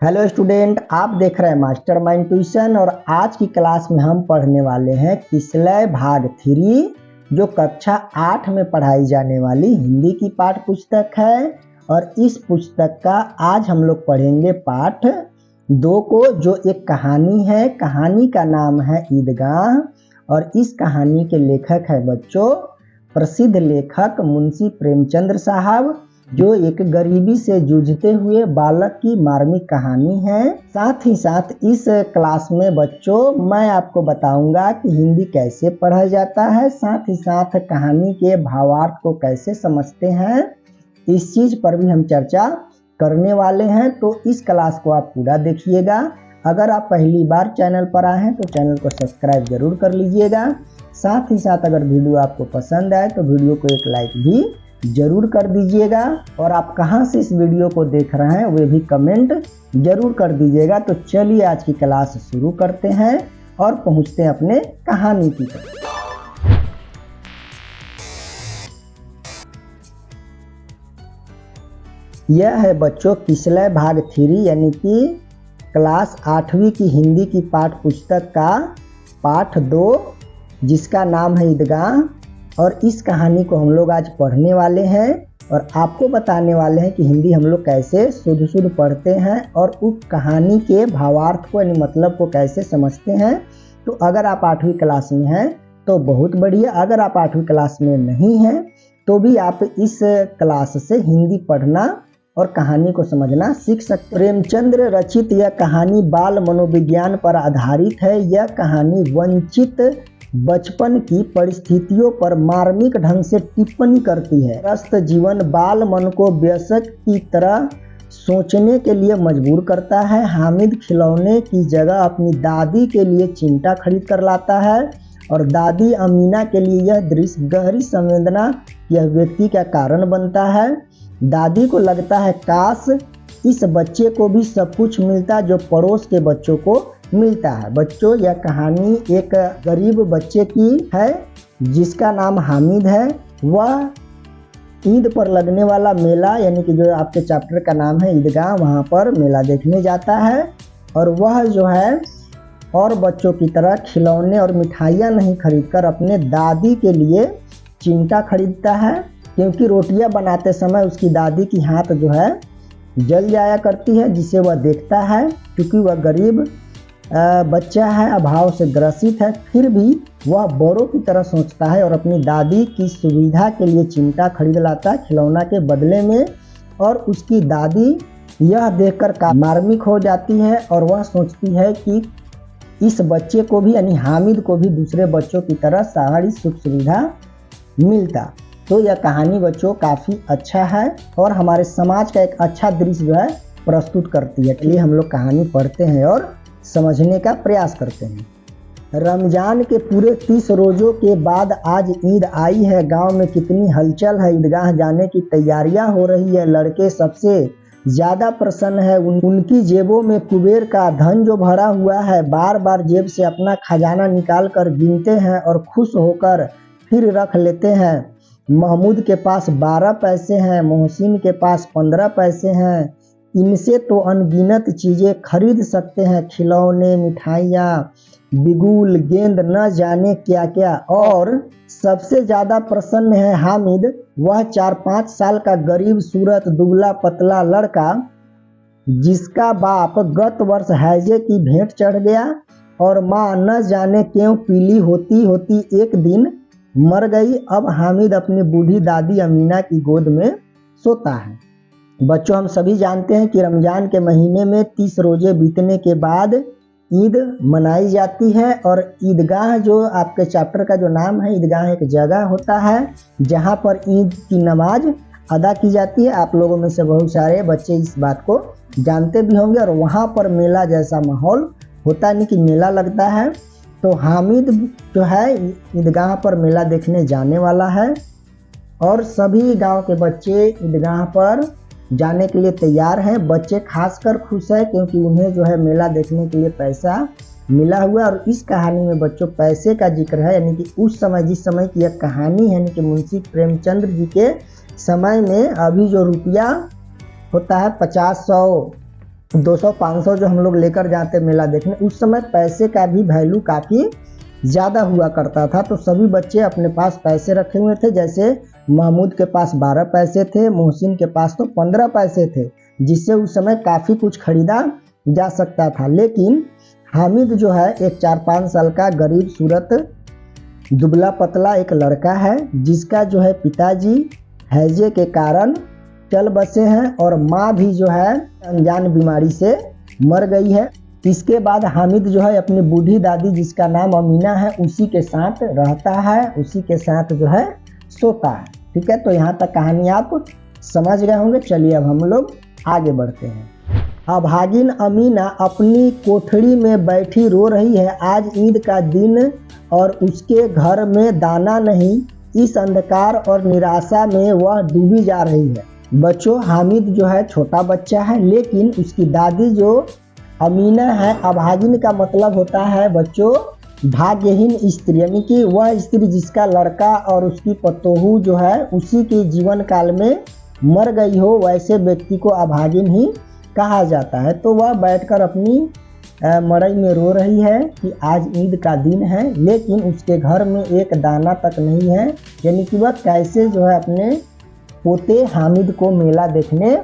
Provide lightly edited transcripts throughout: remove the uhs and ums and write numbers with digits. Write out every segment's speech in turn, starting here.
Hello student, आप देख रहे हैं मास्टर माइंड ट्यूशन। और आज की क्लास में हम पढ़ने वाले हैं किसलय भाग 3 जो कक्षा 8 में पढ़ाई जाने वाली हिंदी की पाठ्य पुस्तक है। और इस पुस्तक का आज हम लोग पढ़ेंगे पाठ 2 को, जो एक कहानी है। कहानी का नाम है ईदगाह और इस कहानी के लेखक है बच्चों प्रसिद्ध लेखक मुंशी प्रेमचंद्र साहब, जो एक गरीबी से जूझते हुए बालक की मार्मिक कहानी है। साथ ही साथ इस क्लास में बच्चों मैं आपको बताऊंगा कि हिंदी कैसे पढ़ा जाता है, साथ ही साथ कहानी के भावार्थ को कैसे समझते हैं, इस चीज पर भी हम चर्चा करने वाले हैं। तो इस क्लास को आप पूरा देखिएगा। अगर आप पहली बार चैनल पर आए हैं तो चैनल को सब्सक्राइब जरूर कर लीजिएगा। साथ ही साथ अगर वीडियो आपको पसंद आए तो वीडियो को एक लाइक भी जरूर कर दीजिएगा। और आप कहां से इस वीडियो को देख रहे हैं वे भी कमेंट जरूर कर दीजिएगा। तो चलिए आज की क्लास शुरू करते हैं और पहुंचते हैं अपने कहानी की तरफ। यह है बच्चों किसलय भाग 3 यानी कि क्लास 8वीं की हिंदी की पाठ्य पुस्तक का पाठ 2 जिसका नाम है ईदगाह। और इस कहानी को हम लोग आज पढ़ने वाले हैं और आपको बताने वाले हैं कि हिंदी हम लोग कैसे शुद्ध पढ़ते हैं और उस कहानी के भावार्थ को यानी मतलब को कैसे समझते हैं। तो अगर आप 8वीं क्लास में हैं तो बहुत बढ़िया, अगर आप 8वीं क्लास में नहीं हैं तो भी आप इस क्लास से हिंदी पढ़ना और कहानी को समझना सीख सकते। प्रेमचंद्र रचित यह कहानी बाल मनोविज्ञान पर आधारित है। यह कहानी वंचित बचपन की परिस्थितियों पर मार्मिक ढंग से टिप्पणी करती है। ग्रस्त जीवन बाल मन को वयस्क की तरह सोचने के लिए मजबूर करता है। हामिद खिलौने की जगह अपनी दादी के लिए चिमटा खरीद कर लाता है और दादी अमीना के लिए यह दृश्य गहरी संवेदना यह व्यक्ति का कारण बनता है। दादी को लगता है काश इस बच्चे को भी सब कुछ मिलता जो पड़ोस के बच्चों को मिलता है। बच्चों यह कहानी एक गरीब बच्चे की है जिसका नाम हामिद है। वह ईद पर लगने वाला मेला यानी कि जो आपके चैप्टर का नाम है ईदगाह, वहाँ पर मेला देखने जाता है। और वह जो है और बच्चों की तरह खिलौने और मिठाइयाँ नहीं खरीदकर अपने दादी के लिए चिमटा खरीदता है, क्योंकि रोटियां बनाते समय उसकी दादी की हाथ जो है जल जाया करती है, जिसे वह देखता है। क्योंकि वह गरीब बच्चा है, अभाव से ग्रसित है, फिर भी वह बड़ों की तरह सोचता है और अपनी दादी की सुविधा के लिए चिमटा खरीद लाता है खिलौना के बदले में। और उसकी दादी यह देखकर मार्मिक हो जाती है और वह सोचती है कि इस बच्चे को भी यानी हामिद को भी दूसरे बच्चों की तरह सारी सुख सुविधा मिलता। तो यह कहानी बच्चों काफ़ी अच्छा है और हमारे समाज का एक अच्छा दृश्य जो है प्रस्तुत करती है। इसलिए हम लोग कहानी पढ़ते हैं और समझने का प्रयास करते हैं। रमजान के पूरे 30 रोज़ों के बाद आज ईद आई है। गांव में कितनी हलचल है। ईदगाह जाने की तैयारियां हो रही है। लड़के सबसे ज़्यादा प्रसन्न है। उनकी जेबों में कुबेर का धन जो भरा हुआ है, बार बार जेब से अपना खजाना निकाल कर गिनते हैं और खुश होकर फिर रख लेते हैं। महमूद के पास 12 पैसे हैं, मोहसिन के पास 15 पैसे हैं। इनसे तो अनगिनत चीज़ें खरीद सकते हैं, खिलौने, मिठाइयाँ, बिगुल, गेंद, न जाने क्या क्या। और सबसे ज़्यादा प्रसन्न है हामिद, वह 4-5 साल का गरीब सूरत दुबला पतला लड़का जिसका बाप गत वर्ष हैजे की भेंट चढ़ गया और माँ न जाने क्यों पीली होती होती एक दिन मर गई। अब हामिद अपनी बूढ़ी दादी अमीना की गोद में सोता है। बच्चों हम सभी जानते हैं कि रमजान के महीने में 30 रोजे बीतने के बाद ईद मनाई जाती है। और ईदगाह जो आपके चैप्टर का जो नाम है ईदगाह एक जगह होता है जहां पर ईद की नमाज अदा की जाती है। आप लोगों में से बहुत सारे बच्चे इस बात को जानते भी होंगे। और वहां पर मेला जैसा माहौल होता है, नहीं कि मेला लगता है। तो हामिद जो है ईदगाह पर मेला देखने जाने वाला है और सभी गांव के बच्चे ईदगाह पर जाने के लिए तैयार हैं। बच्चे खासकर खुश है क्योंकि उन्हें जो है मेला देखने के लिए पैसा मिला हुआ। और इस कहानी में बच्चों पैसे का जिक्र है, यानी कि उस समय जिस समय की यह कहानी है, यानी कि मुंशी प्रेमचंद्र जी के समय में अभी जो रुपया होता है 50-100 200-500 जो हम लोग लेकर जाते मेला देखने, उस समय पैसे का भी वैल्यू काफ़ी ज़्यादा हुआ करता था। तो सभी बच्चे अपने पास पैसे रखे हुए थे। जैसे महमूद के पास 12 पैसे थे, मोहसिन के पास तो 15 पैसे थे, जिससे उस समय काफ़ी कुछ खरीदा जा सकता था। लेकिन हामिद जो है एक 4-5 साल का गरीब सूरत दुबला पतला एक लड़का है, जिसका जो है पिताजी हैजे के कारण चल बसे हैं और माँ भी जो है अनजान बीमारी से मर गई है। इसके बाद हामिद जो है अपनी बूढ़ी दादी, जिसका नाम अमीना है, उसी के साथ रहता है, उसी के साथ जो है सोता है। ठीक है, तो यहाँ तक कहानी आप समझ गए होंगे। चलिए अब हम लोग आगे बढ़ते हैं। अभागिन अमीना अपनी कोठरी में बैठी रो रही है। आज ईद का दिन और उसके घर में दाना नहीं। इस अंधकार और निराशा में वह डूबी जा रही है। बच्चों, हामिद जो है छोटा बच्चा है, लेकिन उसकी दादी जो अमीना है, अभागिन का मतलब होता है बच्चों भाग्यहीन स्त्री, यानी कि वह स्त्री जिसका लड़का और उसकी पतोहू जो है उसी के जीवन काल में मर गई हो, वैसे व्यक्ति को अभागिन ही कहा जाता है। तो वह बैठकर अपनी मड़ई में रो रही है कि आज ईद का दिन है, लेकिन उसके घर में एक दाना तक नहीं है। यानी कि वह कैसे जो है अपने पोते हामिद को मेला देखने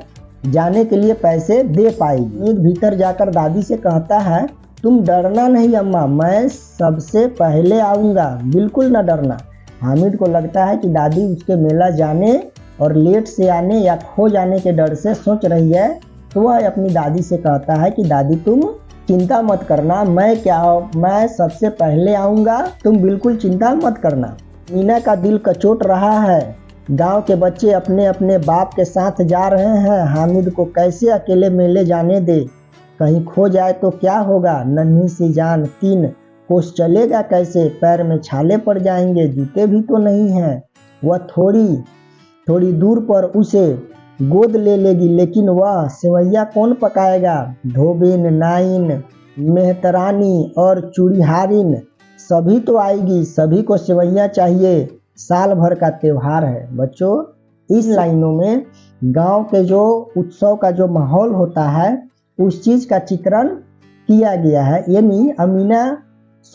जाने के लिए पैसे दे पाएगी। हामिद भीतर जाकर दादी से कहता है, तुम डरना नहीं अम्मा, मैं सबसे पहले आऊँगा, बिल्कुल ना डरना। हामिद को लगता है कि दादी उसके मेला जाने और लेट से आने या खो जाने के डर से सोच रही है। तो वह अपनी दादी से कहता है कि दादी तुम चिंता मत करना, मैं सबसे पहले आऊँगा, तुम बिल्कुल चिंता मत करना। मीना का दिल कचोट रहा है। गांव के बच्चे अपने अपने बाप के साथ जा रहे हैं, हामिद को कैसे अकेले मेले जाने दे, कहीं खो जाए तो क्या होगा। नन्ही सी जान 3 कोस चलेगा कैसे, पैर में छाले पड़ जाएंगे, जूते भी तो नहीं हैं। वह थोड़ी दूर पर उसे गोद ले लेगी, लेकिन वह सेवैया कौन पकाएगा। धोबिन, नाइन, मेहतरानी और चूड़ीहारिन सभी तो आएगी, सभी को सेवैया चाहिए, साल भर का त्यौहार है। बच्चों, इस लाइनों में गांव के जो उत्सव का जो माहौल होता है उस चीज़ का चित्रण किया गया है। यानी अमीना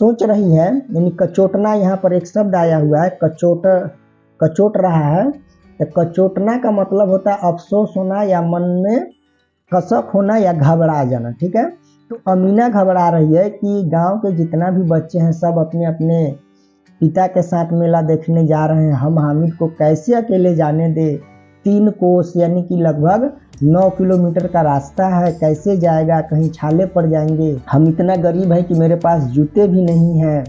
सोच रही है, यानी कचोटना, यहाँ पर एक शब्द आया हुआ है, कचोट रहा है। तो कचोटना का मतलब होता है अफसोस होना या मन में कसक होना या घबरा जाना। ठीक है, तो अमीना घबरा रही है कि गांव के जितना भी बच्चे हैं सब अपने अपने पिता के साथ मेला देखने जा रहे हैं, हम हामिद को कैसे अकेले जाने दे। 3 कोस यानी कि लगभग 9 किलोमीटर का रास्ता है, कैसे जाएगा, कहीं छाले पड़ जाएंगे। हम इतना गरीब है कि मेरे पास जूते भी नहीं हैं।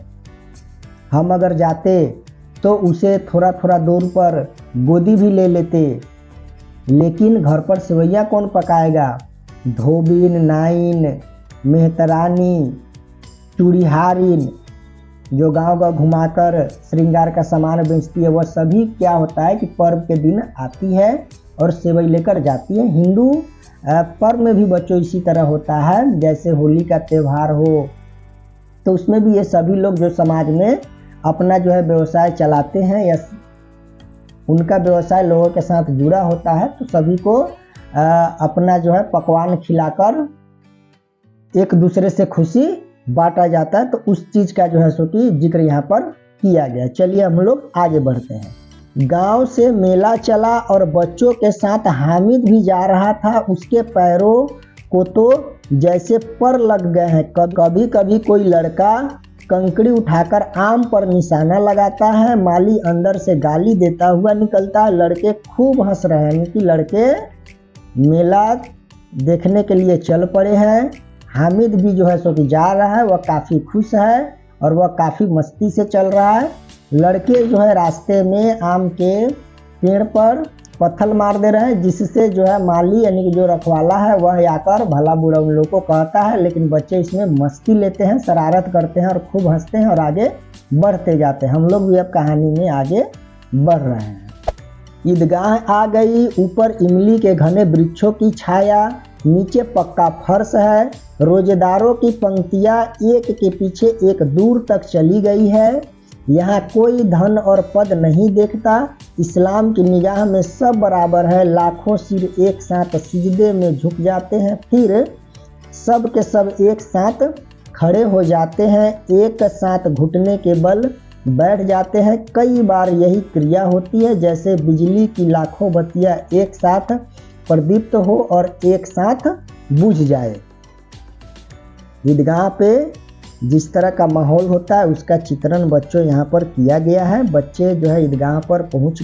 हम अगर जाते तो उसे थोड़ा थोड़ा दूर पर गोदी भी ले लेते, लेकिन घर पर सेवैया कौन पकाएगा। धोबिन, नाइन, मेहतरानी, चूड़ीहारिन जो गांव घुमाकर श्रृंगार का सामान बेचती है, वह सभी क्या होता है कि पर्व के दिन आती है और सेवई लेकर जाती है। हिंदू पर्व में भी बच्चों इसी तरह होता है, जैसे होली का त्यौहार हो तो उसमें भी ये सभी लोग जो समाज में अपना जो है व्यवसाय चलाते हैं या उनका व्यवसाय लोगों के साथ जुड़ा होता है, तो सभी को अपना जो है पकवान खिलाकर एक दूसरे से खुशी बांटा जाता है। तो उस चीज़ का जो है सो कि जिक्र यहाँ पर किया गया। चलिए हम लोग आगे बढ़ते हैं। गांव से मेला चला और बच्चों के साथ हामिद भी जा रहा था। उसके पैरों को तो जैसे पर लग गए हैं। कभी कभी कोई लड़का कंकड़ी उठाकर आम पर निशाना लगाता है, माली अंदर से गाली देता हुआ निकलता है। लड़के खूब हंस रहे हैं, यानी कि लड़के मेला देखने के लिए चल पड़े हैं। हामिद भी जो है सो कि जा रहा है, वह काफ़ी खुश है और वह काफ़ी मस्ती से चल रहा है। लड़के जो है रास्ते में आम के पेड़ पर पत्थर मार दे रहे हैं, जिससे जो है माली यानी कि जो रखवाला है वह आकर भला बुरा उन लोगों को कहता है। लेकिन बच्चे इसमें मस्ती लेते हैं, शरारत करते हैं और खूब हंसते हैं और आगे बढ़ते जाते हैं। हम लोग भी अब कहानी में आगे बढ़ रहे हैं। ईदगाह आ गई, ऊपर इमली के घने वृक्षों की छाया, नीचे पक्का फर्श है। रोजेदारों की पंक्तियाँ एक के पीछे एक दूर तक चली गई है। यहाँ कोई धन और पद नहीं देखता। इस्लाम की निगाह में सब बराबर है। लाखों सिर एक साथ सिजदे में झुक जाते हैं, फिर सब के सब एक साथ खड़े हो जाते हैं, एक साथ घुटने के बल बैठ जाते हैं। कई बार यही क्रिया होती है जैसे बिजली की लाखों बत्तियां एक साथ प्रदीप्त हो और एक साथ बुझ जाए। ईदगाह पे जिस तरह का माहौल होता है उसका चित्रण बच्चों यहाँ पर किया गया है। बच्चे जो है ईदगाह पर पहुँच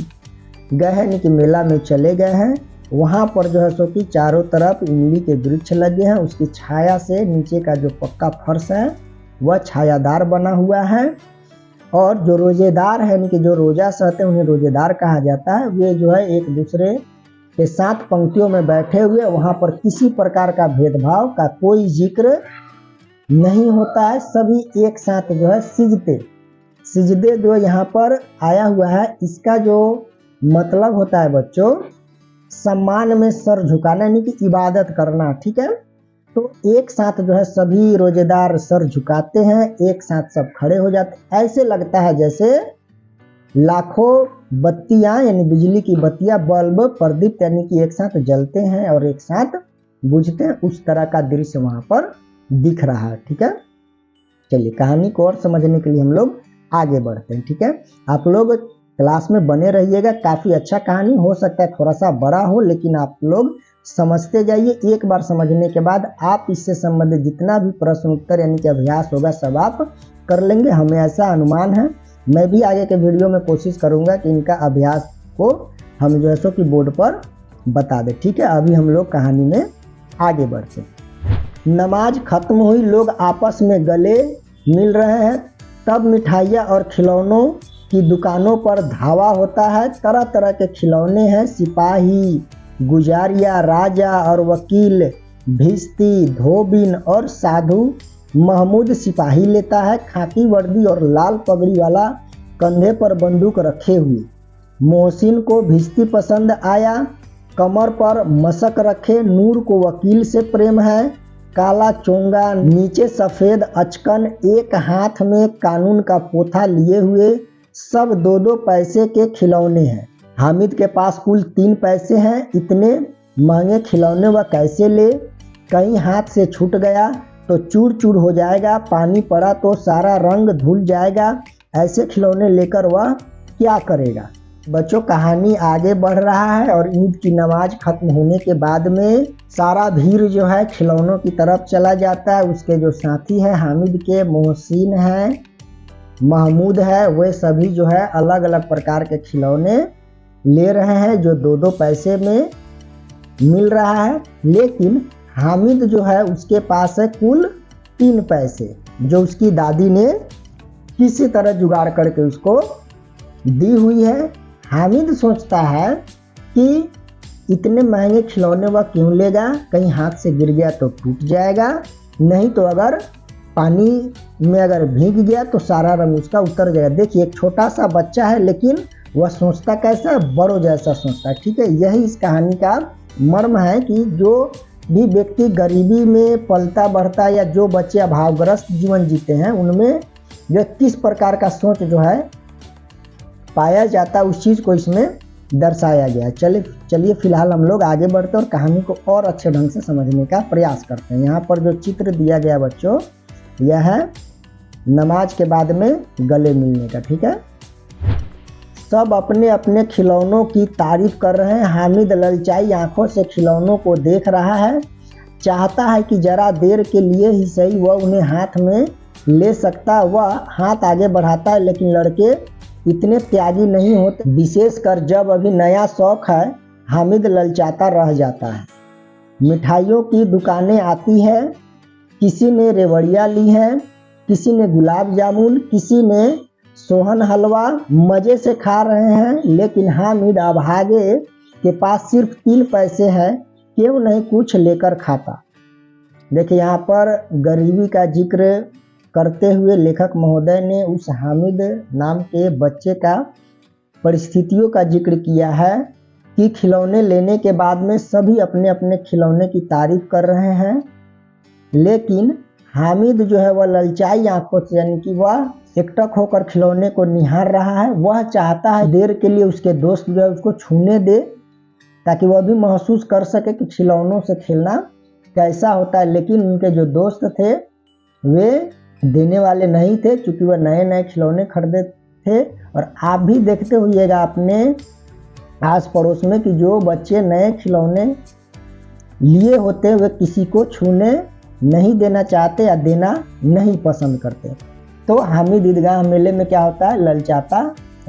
गए हैं, यानी कि मेला में चले गए हैं। वहाँ पर जो है सो कि चारों तरफ इमली के वृक्ष लगे हैं, उसकी छाया से नीचे का जो पक्का फर्श है वह छायादार बना हुआ है। और जो रोजेदार है, यानी कि जो रोजा सहते हैं उन्हें रोजेदार कहा जाता है। वे जो है एक दूसरे के साथ पंक्तियों में बैठे हुए, वहाँ पर किसी प्रकार का भेदभाव का कोई जिक्र नहीं होता है। सभी एक साथ जो है सिजदे जो यहाँ पर आया हुआ है, इसका जो मतलब होता है बच्चों, सम्मान में सर झुकाना, यानी कि इबादत करना। ठीक है, तो एक साथ जो है सभी रोजेदार सर झुकाते हैं, एक साथ सब खड़े हो जाते हैं। ऐसे लगता है जैसे लाखों बत्तियां, यानी बिजली की बत्तियां, बल्ब प्रदीप्त यानी कि एक साथ जलते हैं और एक साथ बुझते हैं। उस तरह का दृश्य वहां पर दिख रहा है। ठीक है, चलिए कहानी को और समझने के लिए हम लोग आगे बढ़ते हैं। ठीक है, आप लोग क्लास में बने रहिएगा। काफ़ी अच्छा कहानी हो सकता है, थोड़ा सा बड़ा हो, लेकिन आप लोग समझते जाइए। एक बार समझने के बाद आप इससे संबंधित जितना भी प्रश्न उत्तर यानी कि अभ्यास होगा सब आप कर लेंगे, हमें ऐसा अनुमान है। मैं भी आगे के वीडियो में कोशिश करूंगा कि इनका अभ्यास को हम जो है सो कि बोर्ड पर बता दें। ठीक है, अभी हम लोग कहानी में आगे बढ़ते हैं। नमाज खत्म हुई, लोग आपस में गले मिल रहे हैं। तब मिठाइयाँ और खिलौनों की दुकानों पर धावा होता है। तरह तरह के खिलौने हैं। सिपाही, गुजारिया, राजा और वकील, भिश्ती, धोबिन और साधु। महमूद सिपाही लेता है, खाकी वर्दी और लाल पगड़ी वाला, कंधे पर बंदूक रखे हुए। मोहसिन को भिश्ती पसंद आया, कमर पर मशक रखे। नूर को वकील से प्रेम है, काला चोंगा, नीचे सफ़ेद अचकन, एक हाथ में कानून का पोथा लिए हुए। सब 2-2 पैसे के खिलौने हैं। हामिद के पास कुल 3 पैसे हैं। इतने महंगे खिलौने वह कैसे ले? कहीं हाथ से छूट गया तो चूर चूर हो जाएगा, पानी पड़ा तो सारा रंग धुल जाएगा। ऐसे खिलौने लेकर वह क्या करेगा? बच्चों कहानी आगे बढ़ रहा है और ईद की नमाज खत्म होने के बाद में सारा भीड़ जो है खिलौनों की तरफ चला जाता है। उसके जो साथी हैं हामिद के, मोहसिन हैं, महमूद है, वे सभी जो है अलग अलग प्रकार के खिलौने ले रहे हैं जो 2-2 पैसे में मिल रहा है। लेकिन हामिद जो है उसके पास है कुल 3 पैसे जो उसकी दादी ने किसी तरह जुगाड़ करके उसको दी हुई है। हामिद सोचता है कि इतने महंगे खिलौने वह क्यों लेगा, कहीं हाथ से गिर गया तो टूट जाएगा, नहीं तो अगर पानी में अगर भीग गया तो सारा रंग उसका उतर जाएगा। देखिए एक छोटा सा बच्चा है लेकिन वह सोचता कैसा, बड़ों जैसा सोचता है। ठीक है, यही इस कहानी का मर्म है कि जो भी व्यक्ति गरीबी में पलता बढ़ता है या जो बच्चे अभावग्रस्त जीवन जीते हैं उनमें जो किस प्रकार का सोच जो है पाया जाता है, उस चीज़ को इसमें दर्शाया गया है। चलिए फिलहाल हम लोग आगे बढ़ते हैं और कहानी को और अच्छे ढंग से समझने का प्रयास करते हैं। यहाँ पर जो चित्र दिया गया बच्चों, यह है नमाज के बाद में गले मिलने का। ठीक है, सब अपने अपने खिलौनों की तारीफ कर रहे हैं। हामिद ललचाई आंखों से खिलौनों को देख रहा है, चाहता है कि जरा देर के लिए ही सही वह उन्हें हाथ में ले सकता। वह हाथ आगे बढ़ाता है लेकिन लड़के इतने त्यागी नहीं होते, विशेषकर जब अभी नया शौक है। हामिद ललचाता रह जाता है। मिठाइयों की दुकानें आती है, किसी ने रेवड़ियाँ ली है, किसी ने गुलाब जामुन, किसी ने सोहन हलवा। मज़े से खा रहे हैं लेकिन हामिद अभागे के पास सिर्फ 3 पैसे हैं, क्यों नहीं कुछ लेकर खाता। देखिए यहाँ पर गरीबी का जिक्र करते हुए लेखक महोदय ने उस हामिद नाम के बच्चे का परिस्थितियों का जिक्र किया है कि खिलौने लेने के बाद में सभी अपने अपने खिलौने की तारीफ कर रहे हैं, लेकिन हामिद जो है वह ललचाई आंखों से, यानी कि वह एकटक होकर खिलौने को निहार रहा है। वह चाहता है देर के लिए उसके दोस्त जो है उसको छूने दे ताकि वह भी महसूस कर सके कि खिलौनों से खेलना कैसा होता है, लेकिन उनके जो दोस्त थे वे देने वाले नहीं थे, क्योंकि वह नए नए खिलौने खरीदे थे। और आप भी देखते होइएगा अपने आस पड़ोस में कि जो बच्चे नए खिलौने लिए होते वे किसी को छूने नहीं देना चाहते या देना नहीं पसंद करते। तो हामिद ईदगाह मेले में क्या होता है, ललचाता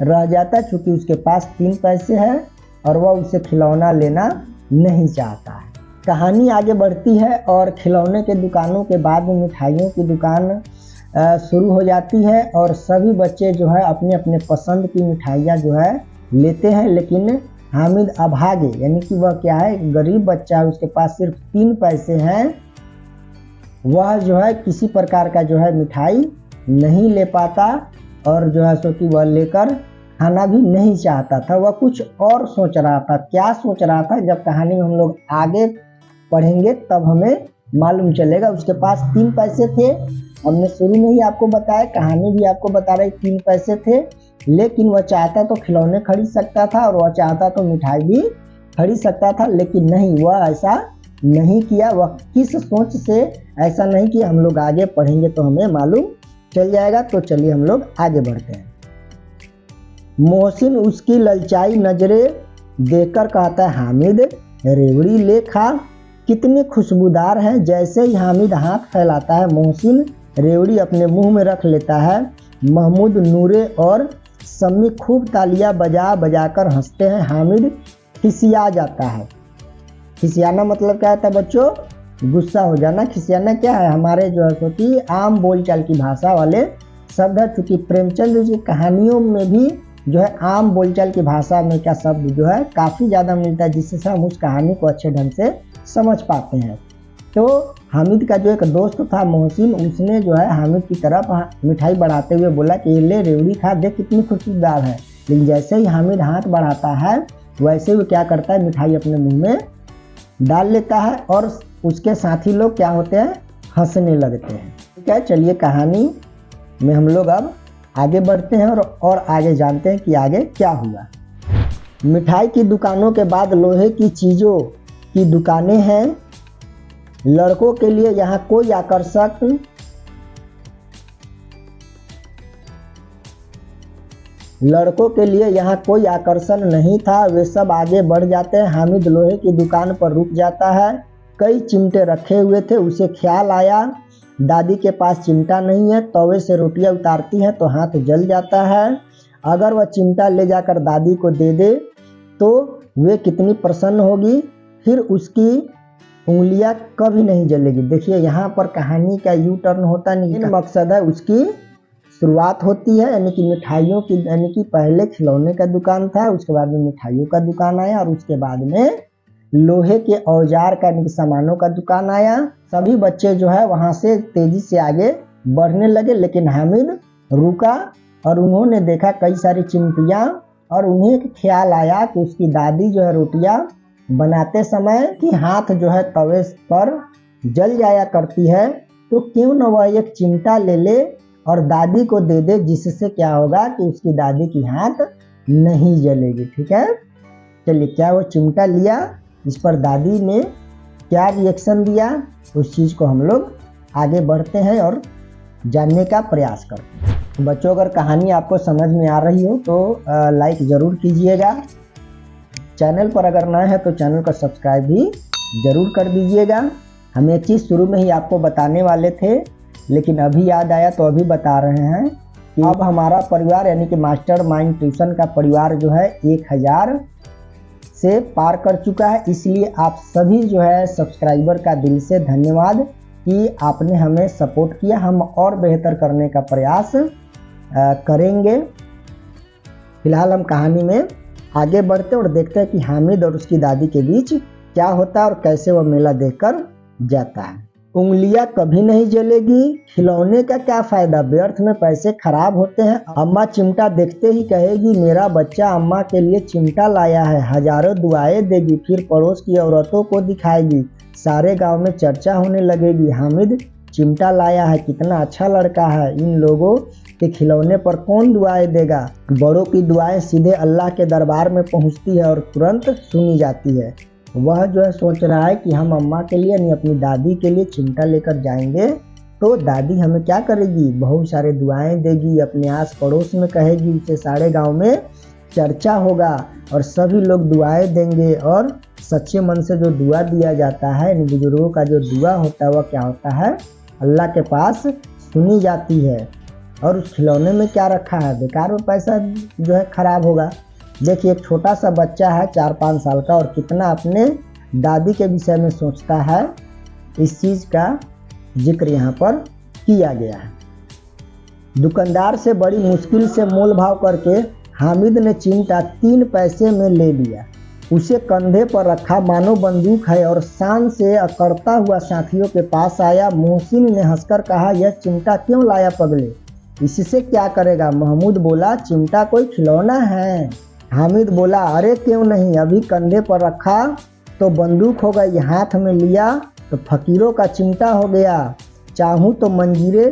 रह जाता है, क्योंकि उसके पास 3 पैसे हैं और वह उसे खिलौना लेना नहीं चाहता है। कहानी आगे बढ़ती है और खिलौने के दुकानों के बाद मिठाइयों की दुकान शुरू हो जाती है और सभी बच्चे जो है अपने अपने पसंद की मिठाइयाँ जो है लेते हैं। लेकिन हामिद अभागे, यानी कि वह क्या है, गरीब बच्चा है, उसके पास सिर्फ 3 पैसे हैं, वह जो है किसी प्रकार का जो है मिठाई नहीं ले पाता और जो है सो कि वह लेकर खाना भी नहीं चाहता था। वह कुछ और सोच रहा था। क्या सोच रहा था, जब कहानी में हम लोग आगे पढ़ेंगे तब हमें मालूम चलेगा। उसके पास 3 पैसे थे, हमने शुरू में ही आपको बताया, कहानी भी आपको बता रही 3 पैसे थे, लेकिन वह चाहता तो खिलौने खरीद सकता था और वह चाहता तो मिठाई भी खरीद सकता था, लेकिन नहीं, वह ऐसा नहीं किया। वह किस सोच से ऐसा नहीं किया, हम लोग आगे पढ़ेंगे तो हमें मालूम चल जाएगा। तो चलिए हम लोग आगे बढ़ते हैं। मोहसिन उसकी ललचाई नजरें देखकर कहता है, हामिद रेवड़ी ले खा, कितनी खुशबूदार है। जैसे ही हामिद हाथ फैलाता है, मोहसिन रेवड़ी अपने मुंह में रख लेता है। महमूद, नूरे और सम्मी खूब तालियां बजा बजा कर हंसते हैं। हामिद खिसिया जाता है। खिसियाना मतलब क्या होता है बच्चों, गुस्सा हो जाना। खिसियाना क्या है, हमारे जो है कि आम बोलचाल की भाषा वाले शब्द है। चूँकि प्रेमचंद की कहानियों में भी जो है आम बोलचाल की भाषा में क्या शब्द जो है काफ़ी ज़्यादा मिलता है, जिससे हम उस कहानी को अच्छे ढंग से समझ पाते हैं। तो हामिद का जो एक दोस्त था मोहसिन, उसने जो है हामिद की तरफ मिठाई बढ़ाते हुए बोला कि ले रेवड़ी खा, देख कितनी खुशबूदार है। लेकिन जैसे ही हामिद हाथ बढ़ाता है, वैसे वो क्या करता है, मिठाई अपने मुंह में डाल लेता है और उसके साथी लोग क्या होते हैं, हंसने लगते हैं। ठीक है, चलिए कहानी में हम लोग अब आगे बढ़ते हैं और आगे जानते हैं कि आगे क्या हुआ। मिठाई की दुकानों के बाद लोहे की चीज़ों की दुकानें हैं। लड़कों के लिए यहाँ कोई आकर्षण नहीं था। वे सब आगे बढ़ जाते हैं। हामिद लोहे की दुकान पर रुक जाता है। कई चिमटे रखे हुए थे। उसे ख्याल आया दादी के पास चिमटा नहीं है। तवे से रोटियां उतारती हैं तो हाथ जल जाता है। अगर वह चिमटा ले जाकर दादी को दे दे तो वे कितनी प्रसन्न होगी, फिर उसकी उंगलियां कभी नहीं जलेगी। देखिए यहाँ पर कहानी का यू टर्न होता नहीं, मकसद है उसकी शुरुआत होती है, यानी कि मिठाइयों की, यानी कि पहले खिलौने का दुकान था, उसके बाद में मिठाइयों का दुकान आया और उसके बाद में लोहे के औजार का, यानी कि सामानों का दुकान आया। सभी बच्चे जो है वहाँ से तेजी से आगे बढ़ने लगे, लेकिन हामिद रुका और उन्होंने देखा कई सारी चिमटियाँ और उन्हें एक ख्याल आया कि उसकी दादी जो है रोटियाँ बनाते समय कि हाथ जो है तवे पर जल जाया करती है, तो क्यों न वह एक चिमटा ले ले और दादी को दे दे, जिससे क्या होगा कि उसकी दादी की हाथ नहीं जलेगी। ठीक है, चलिए क्या वो चिमटा लिया, इस पर दादी ने क्या रिएक्शन दिया, उस चीज़ को हम लोग आगे बढ़ते हैं और जानने का प्रयास करते हैं। बच्चों अगर कहानी आपको समझ में आ रही हो तो लाइक ज़रूर कीजिएगा। चैनल पर अगर नए हैं तो चैनल को सब्सक्राइब भी ज़रूर कर दीजिएगा। हम एक चीज़ शुरू में ही आपको बताने वाले थे, लेकिन अभी याद आया तो अभी बता रहे हैं कि अब हमारा परिवार यानी कि मास्टर माइंड ट्यूशन का परिवार जो है 1000 से पार कर चुका है। इसलिए आप सभी जो है सब्सक्राइबर का दिल से धन्यवाद कि आपने हमें सपोर्ट किया। हम और बेहतर करने का प्रयास करेंगे। फिलहाल हम कहानी में आगे बढ़ते और देखते हैं कि हामिद और उसकी दादी के बीच क्या होता है और कैसे वह मेला देखकर जाता है। उंगलियां कभी नहीं जलेगी, खिलौने का क्या फायदा, व्यर्थ में पैसे खराब होते हैं। अम्मा चिमटा देखते ही कहेगी मेरा बच्चा अम्मा के लिए चिमटा लाया है, हजारों दुआएं देगी, फिर पड़ोस की औरतों को दिखाएगी, सारे गांव में चर्चा होने लगेगी, हामिद चिमटा लाया है, कितना अच्छा लड़का है, इन लोगों के खिलौने पर कौन दुआएं देगा। बड़ों की दुआएं सीधे अल्लाह के दरबार में पहुंचती है और तुरंत सुनी जाती है। वह जो है सोच रहा है कि हम अम्मा के लिए यानी अपनी दादी के लिए चिमटा लेकर जाएंगे तो दादी हमें क्या करेगी, बहुत सारे दुआएं देगी, अपने आस पड़ोस में कहेगी, उसे सारे गांव में चर्चा होगा और सभी लोग दुआएं देंगे। और सच्चे मन से जो दुआ दिया जाता है, इन बुजुर्गों का जो दुआ होता है वह क्या होता है, अल्लाह के पास सुनी जाती है। और उस खिलौने में क्या रखा है, बेकार में पैसा जो है खराब होगा। देखिए एक छोटा सा बच्चा है 4-5 साल का और कितना अपने दादी के विषय में सोचता है, इस चीज़ का जिक्र यहाँ पर किया गया है। दुकानदार से बड़ी मुश्किल से मोल भाव करके हामिद ने चिमटा 3 पैसे में ले लिया। उसे कंधे पर रखा मानो बंदूक है और शान से अकड़ता हुआ साथियों के पास आया। मोहसिन ने हंसकर कहा, यह चिमटा क्यों लाया पगले, इससे क्या करेगा। महमूद बोला, चिमटा कोई खिलौना है। हामिद बोला, अरे क्यों नहीं, अभी कंधे पर रखा तो बंदूक हो गई, हाथ में लिया तो फकीरों का चिमटा हो गया। चाहूँ तो मंजीरे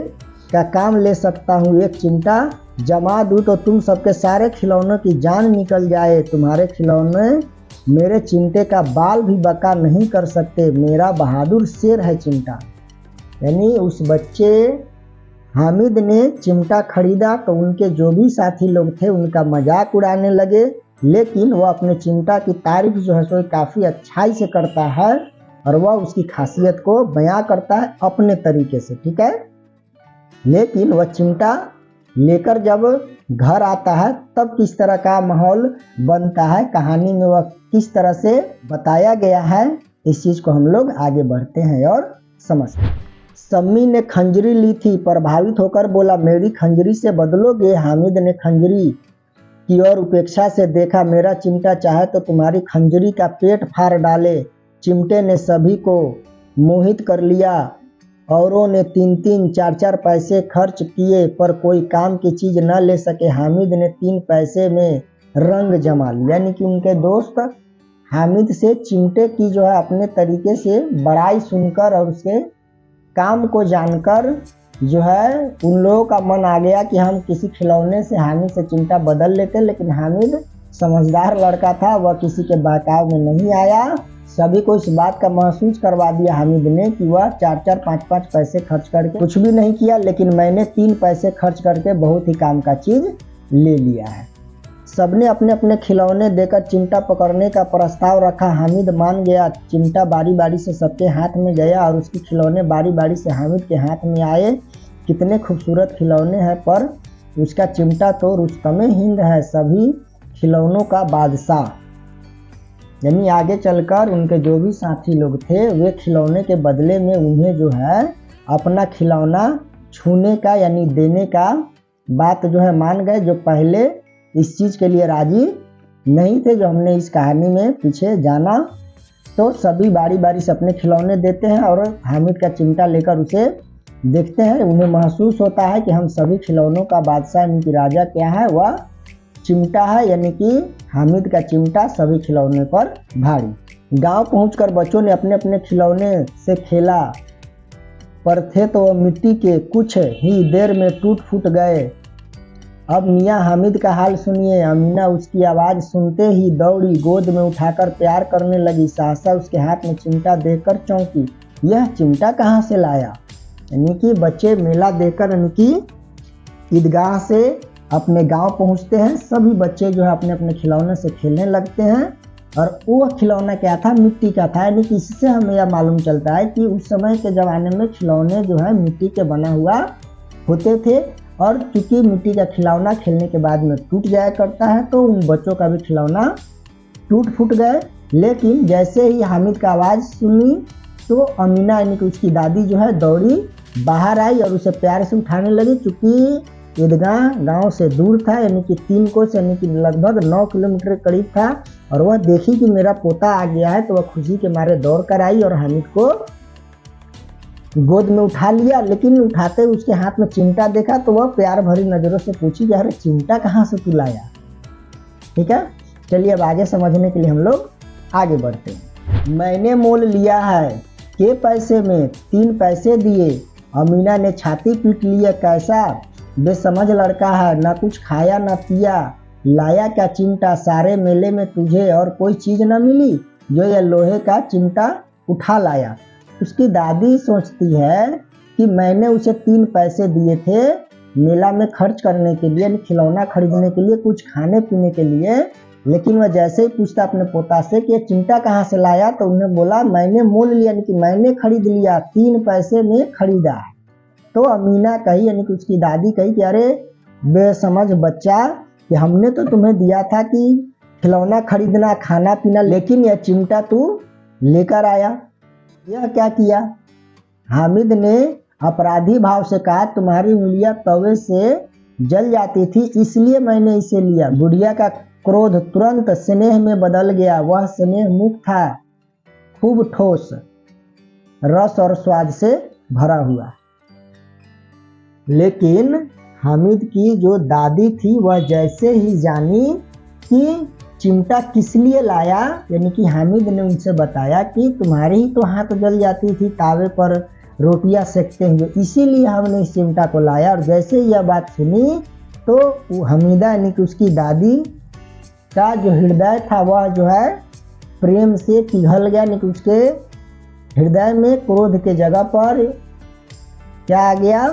का काम ले सकता हूँ, एक चिमटा जमा दूँ तो तुम सबके सारे खिलौनों की जान निकल जाए। तुम्हारे खिलौने मेरे चिमटे का बाल भी बका नहीं कर सकते, मेरा बहादुर शेर है चिमटा। यानी उस बच्चे हामिद ने चिमटा खरीदा तो उनके जो भी साथी लोग थे उनका मजाक उड़ाने लगे, लेकिन वह अपने चिमटा की तारीफ जो है सो काफ़ी अच्छाई से करता है और वह उसकी खासियत को बयां करता है अपने तरीके से, ठीक है। लेकिन वह चिमटा लेकर जब घर आता है तब किस तरह का माहौल बनता है, कहानी में वह किस तरह से बताया गया है, इस चीज़ को हम लोग आगे बढ़ते हैं और समझते हैं। सम्मी ने खंजरी ली थी, प्रभावित होकर बोला, मेरी खंजरी से बदलोगे। हामिद ने खंजरी की ओर उपेक्षा से देखा, मेरा चिमटा चाहे तो तुम्हारी खंजरी का पेट फाड़ डाले। चिमटे ने सभी को मोहित कर लिया। औरों ने 3-3, 4-4 पैसे खर्च किए पर कोई काम की चीज़ न ले सके। हामिद ने 3 पैसे में रंग जमा लिया, यानी कि उनके दोस्त हामिद से चिमटे की जो है अपने तरीके से बड़ाई सुनकर और उसके काम को जानकर जो है उन लोगों का मन आ गया कि हम किसी खिलौने से हामिद से चिमटा बदल लेते। लेकिन हामिद समझदार लड़का था, वह किसी के बहकाव में नहीं आया। सभी को इस बात का महसूस करवा दिया हामिद ने कि वह 4-4, 5-5 पैसे खर्च करके कुछ भी नहीं किया, लेकिन मैंने 3 पैसे खर्च करके बहुत ही काम का चीज़ ले लिया है। सबने अपने अपने खिलौने देकर चिमटा पकड़ने का प्रस्ताव रखा। हामिद मान गया। चिमटा बारी बारी से सबके हाथ में गया और उसके खिलौने बारी बारी से हामिद के हाथ में आए। कितने खूबसूरत खिलौने हैं, पर उसका चिमटा तो रुस्तमे हिंद है, सभी खिलौनों का बादशाह। यानी आगे चलकर उनके जो भी साथी लोग थे वे खिलौने के बदले में उन्हें जो है अपना खिलौना छूने का यानी देने का बात जो है मान गए, जो पहले इस चीज़ के लिए राजी नहीं थे, जो हमने इस कहानी में पीछे जाना। तो सभी बारी बारी से अपने खिलौने देते हैं और हामिद का चिमटा लेकर उसे देखते हैं। उन्हें महसूस होता है कि हम सभी खिलौनों का बादशाह यानी कि राजा क्या है, वह चिमटा है, यानी कि हामिद का चिमटा सभी खिलौने पर भारी। गांव पहुंचकर बच्चों ने अपने अपने खिलौने से खेला, पर थे तो वह मिट्टी के, कुछ ही देर में टूट फूट गए। अब मियाँ हामिद का हाल सुनिए। अमीना उसकी आवाज़ सुनते ही दौड़ी, गोद में उठाकर प्यार करने लगी। सहसा उसके हाथ में चिमटा देखकर चौंकी, यह चिमटा कहाँ से लाया। यानी कि बच्चे मेला देखकर यानी कि ईदगाह से अपने गांव पहुंचते हैं। सभी बच्चे जो है अपने अपने खिलौने से खेलने लगते हैं और वो खिलौना क्या था, मिट्टी का था। यानी कि इससे हमें यह मालूम चलता है कि उस समय के ज़माने में खिलौने जो है मिट्टी के बना हुआ होते थे और क्योंकि मिट्टी का खिलौना खेलने के बाद में टूट जाया करता है तो उन बच्चों का भी खिलौना टूट फूट गए। लेकिन जैसे ही हामिद का आवाज़ सुनी तो अमीना यानी कि उसकी दादी जो है दौड़ी बाहर आई और उसे प्यार से उठाने लगी। चूँकि ईदगाह गांव से दूर था, यानी कि 3 कोस यानी कि लगभग 9 किलोमीटर के करीब था, और वह देखी कि मेरा पोता आ गया है तो वह खुशी के मारे दौड़ कर आई और हामिद को गोद में उठा लिया। लेकिन उठाते उसके हाथ में चिमटा देखा तो वह प्यार भरी नज़रों से पूछी कि अरे चिमटा कहाँ से तू लाया। ठीक है, चलिए अब आगे समझने के लिए हम लोग आगे बढ़ते हैं। मैंने मोल लिया है, के पैसे में, 3 पैसे दिए। अमीना ने छाती पीट लिया, कैसा बेसमझ लड़का है, ना कुछ खाया ना पिया, लाया क्या चिमटा, सारे मेले में तुझे और कोई चीज़ न मिली। जो यह लोहे का चिमटा उठा लाया। उसकी दादी सोचती है कि मैंने उसे 3 पैसे दिए थे मेला में खर्च करने के लिए, खिलौना खरीदने के लिए, कुछ खाने पीने के लिए, लेकिन वह जैसे ही पूछता अपने पोता से कि ये चिमटा कहाँ से लाया, तो उन्हें बोला मैंने मोल लिया, यानी कि मैंने खरीद लिया, 3 पैसे में खरीदा है। तो अमीना कही, यानी कि उसकी दादी कही कि अरे बेसमझ बच्चा, कि हमने तो तुम्हें दिया था कि खिलौना खरीदना, खाना पीना, लेकिन यह चिमटा तू लेकर आया। यह क्या किया? हामिद ने अपराधी भाव से कहा तुम्हारी उंगलियां तवे से जल जाती थी इसलिए मैंने इसे लिया। बुढ़िया का क्रोध तुरंत स्नेह में बदल गया। वह स्नेह मुख था, खूब ठोस, रस और स्वाद से भरा हुआ। लेकिन हामिद की जो दादी थी वह जैसे ही जानी कि चिमटा किस लिए लाया, यानी कि हामिद ने उनसे बताया कि तुम्हारी ही तो हाथ जल जाती थी तावे पर रोटियां सेकते हुए, इसीलिए हमने इस चिमटा को लाया। और जैसे ही यह बात सुनी तो हमीदा यानी कि उसकी दादी का जो हृदय था वह जो है प्रेम से पिघल गया, यानी कि उसके हृदय में क्रोध के जगह पर क्या आ गया?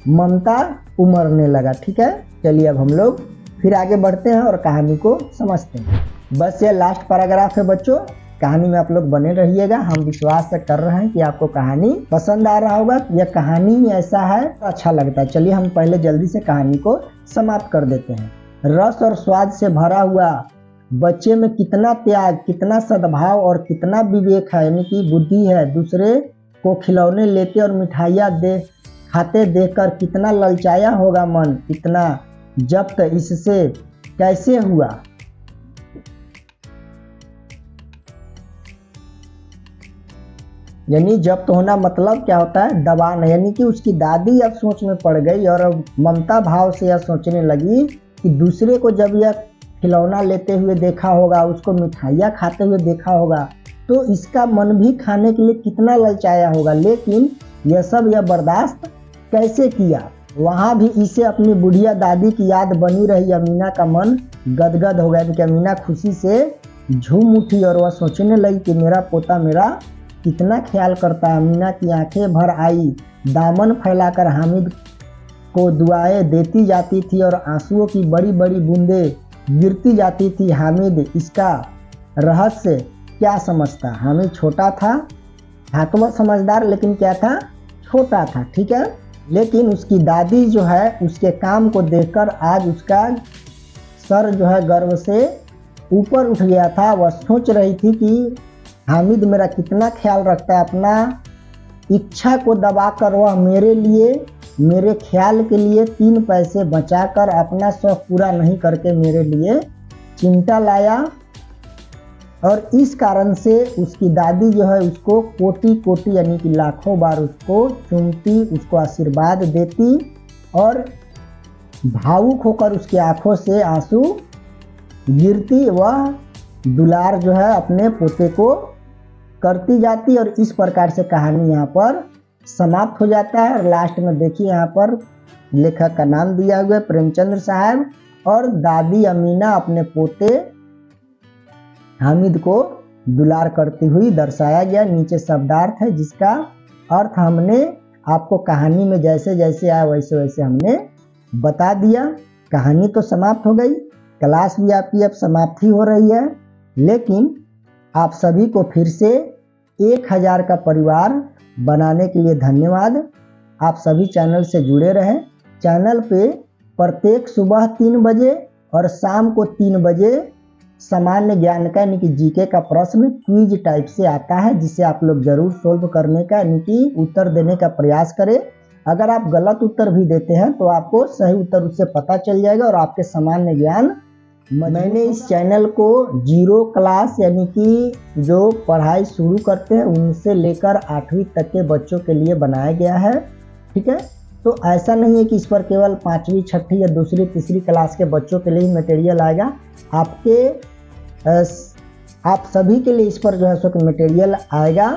ममता उमड़ने लगा। ठीक है, चलिए अब हम लोग फिर आगे बढ़ते हैं और कहानी को समझते हैं। बस ये लास्ट पैराग्राफ है बच्चों, कहानी में आप लोग बने रहिएगा। हम विश्वास से कर रहे हैं कि आपको कहानी पसंद आ रहा होगा। यह कहानी ही ऐसा है तो अच्छा लगता है। चलिए हम पहले जल्दी से कहानी को समाप्त कर देते हैं। रस और स्वाद से भरा हुआ बच्चे में कितना त्याग, कितना सद्भाव और कितना विवेक है, यानी कि बुद्धि है। दूसरे को खिलौने लेते और मिठाइयाँ खाते देखकर कितना ललचाया होगा मन, इतना जब्त इससे कैसे हुआ। यानी जब्त होना मतलब क्या होता है? दबाना। यानी कि उसकी दादी अब सोच में पड़ गई और अब ममता भाव से यह सोचने लगी कि दूसरे को जब यह खिलौना लेते हुए देखा होगा, उसको मिठाइयाँ खाते हुए देखा होगा, तो इसका मन भी खाने के लिए कितना ललचाया होगा। लेकिन यह सब यह बर्दाश्त कैसे किया? वहाँ भी इसे अपनी बुढ़िया दादी की याद बनी रही। अमीना का मन गदगद हो गया कि अमीना खुशी से झूम उठी और वह सोचने लगी कि मेरा पोता मेरा कितना ख्याल करता है। अमीना की आंखें भर आई, दामन फैलाकर हामिद को दुआएं देती जाती थी और आंसुओं की बड़ी बड़ी बूंदें गिरती जाती थी। हामिद इसका रहस्य क्या समझता? हामिद छोटा था तो वह समझदार, लेकिन क्या था? छोटा था। ठीक है, लेकिन उसकी दादी जो है उसके काम को देखकर आज उसका सर जो है गर्व से ऊपर उठ गया था। वह सोच रही थी कि हामिद मेरा कितना ख्याल रखता है। अपना इच्छा को दबाकर वह मेरे लिए, मेरे ख्याल के लिए 3 पैसे बचाकर अपना शौक पूरा नहीं करके मेरे लिए चिमटा लाया। और इस कारण से उसकी दादी जो है उसको कोटि कोटि यानी कि लाखों बार उसको चूमती, उसको आशीर्वाद देती और भावुक होकर उसकी आंखों से आंसू गिरती। वह दुलार जो है अपने पोते को करती जाती और इस प्रकार से कहानी यहाँ पर समाप्त हो जाता है। और लास्ट में देखिए यहाँ पर लेखक का नाम दिया हुआ है प्रेमचंद्र साहब, और दादी अमीना अपने पोते हामिद को दुलार करती हुई दर्शाया गया। नीचे शब्दार्थ है जिसका अर्थ हमने आपको कहानी में जैसे जैसे आया वैसे वैसे हमने बता दिया। कहानी तो समाप्त हो गई, क्लास भी आपकी अब समाप्त ही हो रही है, लेकिन आप सभी को फिर से 1000 का परिवार बनाने के लिए धन्यवाद। आप सभी चैनल से जुड़े रहें। चैनल पे प्रत्येक सुबह 3 बजे और शाम को 3 बजे सामान्य ज्ञान का यानी कि जीके का प्रश्न क्विज टाइप से आता है, जिसे आप लोग जरूर सोल्व करने का यानी कि उत्तर देने का प्रयास करें। अगर आप गलत उत्तर भी देते हैं तो आपको सही उत्तर उससे पता चल जाएगा और आपके सामान्य ज्ञान। मैंने इस चैनल को 0 क्लास यानी कि जो पढ़ाई शुरू करते हैं उनसे लेकर 8वीं तक के बच्चों के लिए बनाया गया है। ठीक है, तो ऐसा नहीं है कि इस पर केवल 5वीं 6वीं या 2री 3री क्लास के बच्चों के लिए ही मटेरियल आएगा। आप सभी के लिए इस पर जो है सो मटेरियल आएगा।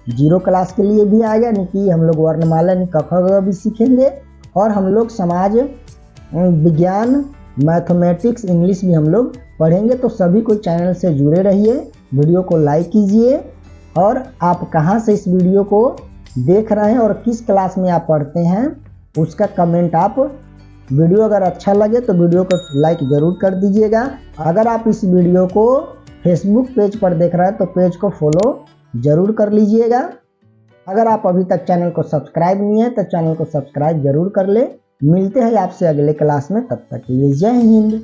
0 क्लास के लिए भी आएगा, यानी कि हम लोग वर्णमाला क ख ग भी सीखेंगे और हम लोग समाज विज्ञान, मैथमेटिक्स, इंग्लिश भी हम लोग पढ़ेंगे। तो सभी को चैनल से जुड़े रहिए। वीडियो को लाइक कीजिए और आप कहाँ से इस वीडियो को देख रहे हैं और किस क्लास में आप पढ़ते हैं उसका कमेंट आप, वीडियो अगर अच्छा लगे तो वीडियो को लाइक ज़रूर कर दीजिएगा। अगर आप इस वीडियो को फेसबुक पेज पर देख रहे हैं तो पेज को फॉलो ज़रूर कर लीजिएगा। अगर आप अभी तक चैनल को सब्सक्राइब नहीं है तो चैनल को सब्सक्राइब ज़रूर कर ले। मिलते हैं आपसे अगले क्लास में, तब तक के लिए जय हिंद।